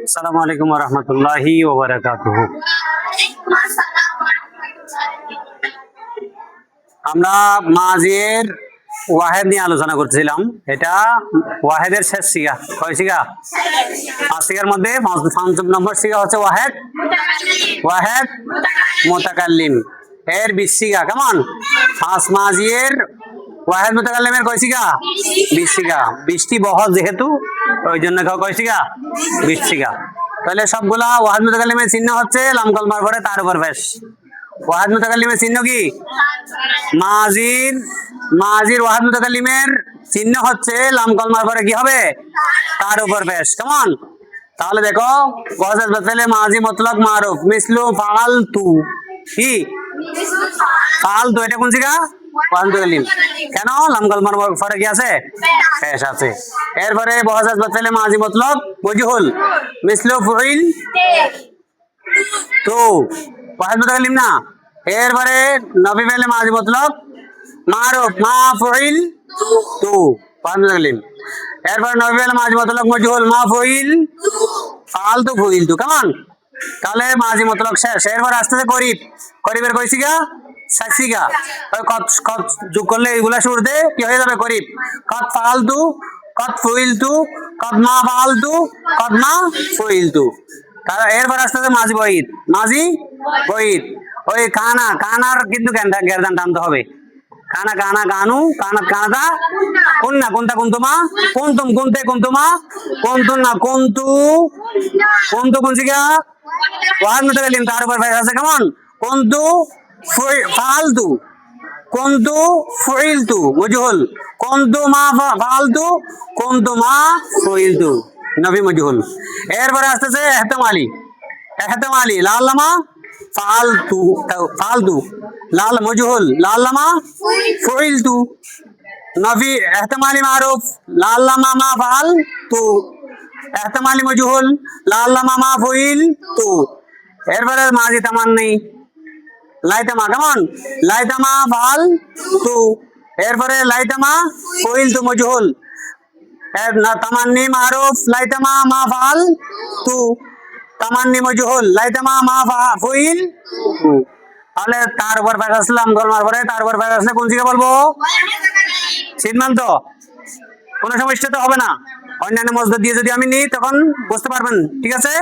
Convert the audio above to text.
আসসালামু আলাইকুম ওয়া রাহমাতুল্লাহি ওয়া বারাকাতুহু। আমরা মাজির ওয়াহেদ নিয়ে আলোচনা করছিলাম। এটা ওয়াহেদের শেষ সিগা। কয় সিগা? 5 সিগার মধ্যে 5 নম্বর সিগা হচ্ছে ওয়াহেদ। ওয়াহেদ মুতাকাল্লিম এর 20 সিগা। কেমন? 5 মাজির ওয়াহেদ মুতাকাল্লিমের কয় সিগা? 20 সিগা। 20টি বহর যেহেতু ওই জন্য কয় সিগা? 20 সিগা। তাহলে সবগুলা ওয়াহেদ মুতাকাল্লিমের চিহ্ন হচ্ছে লাম কলমার পরে তার উপর পেশ। ওয়াহেদ মুতাকাল্লিমের চিহ্ন কি? মাজির মাজির ওয়াহেদ মুতাকাল্লিমের চিহ্ন হচ্ছে লাম কলমার পরে কি হবে? তার উপর পেশ। কেমন? তাহলে দেখো ওয়াজেদ বাতলে মাজি মুতলাক মারুফ মিসলু ফালতু। কি ফালতু? এটা কোন সিগা? ওয়াহেদ মুতাকাল্লিম। কেন? লাম কলমার পরে কি আছে? পেশ আছে। এরপরে ওয়াজেদ বাতলে মাজি মুতলাক মজহুল মিসলু ফুইল তো ওয়াহেদ মুতাকাল্লিম না। এরপরে নবী ফেলে মাজি মুতলাক মারুফ মা ফুইল তো ওয়াহেদ মুতাকাল্লিম। এরপরে নবী ফেলে মাজি মুতলাক মজহুল মা ফুইল ফালতু ফুইল তো। কেমন? তাহলে মাজি মুতলাক শেষ। এরপর আসতেছে করিব। করিবের কয় সিগা? 7 সিগা। কত কত যোগ করলে এগুলা শুরুতে কি হয়ে যাবে? করিব। কত ফালতু, কত ফুইলতু, কত মা ফালতু, কত মা ফুইলতু। তাহলে এরপর আসতেছে মাজি বঈদ। মাজি বঈদ ওই কানা কানার কিন্তু গেরদান টানতে হবে। কানা কানা গানু কানা কানাদা কুন্না কুন্তা কুন্তুমা কুন্তুম কুন্তে কুন্তুমা কুন্তুন না কুন্তু কুন্তু কোন সিগা? ওয়াহেদ মুতাকাল্লিম তার উপর পেশ আছে। কেমন? কুন্তু ফালতু কুন্তু ফুইলতু মজহুল কুন্তু মা ফালতু কুন্তু মা ফুইলতু নবী মজহুল। এরপরে আসতেছে এহতেমালি। এহতেমালি লাল্লামা ফালতু ফালতু লাল মজহুল লাল্লামা ফুইলতু নবী। এহতেমালি মারুফ লাল্লামা মা ফালতু এহতেমালি মজহুল লাল্লামা মা ফুইলতু। এরপরে মাজি তামান্নি লাইতামা। কেমন? লাইতামা ফাল তু। এরপরে লাইতামা ফুইল তু মজহুল তামান্নি মারুফ লাইতামা মা ফাল তু তামান্নি মজহুল লাইতামা মা ফুইল তু। তাহলে তার উপর পেশ আসলাম গলমার পরে তার উপর পেশ আসলে কোন দিকে বলবো? সিদ্ধান্ত কোনো সমস্যা তো হবে না। অন্যান্য মজদুর দিয়ে যদি আমি নিই তখন বুঝতে পারবেন। ঠিক আছে।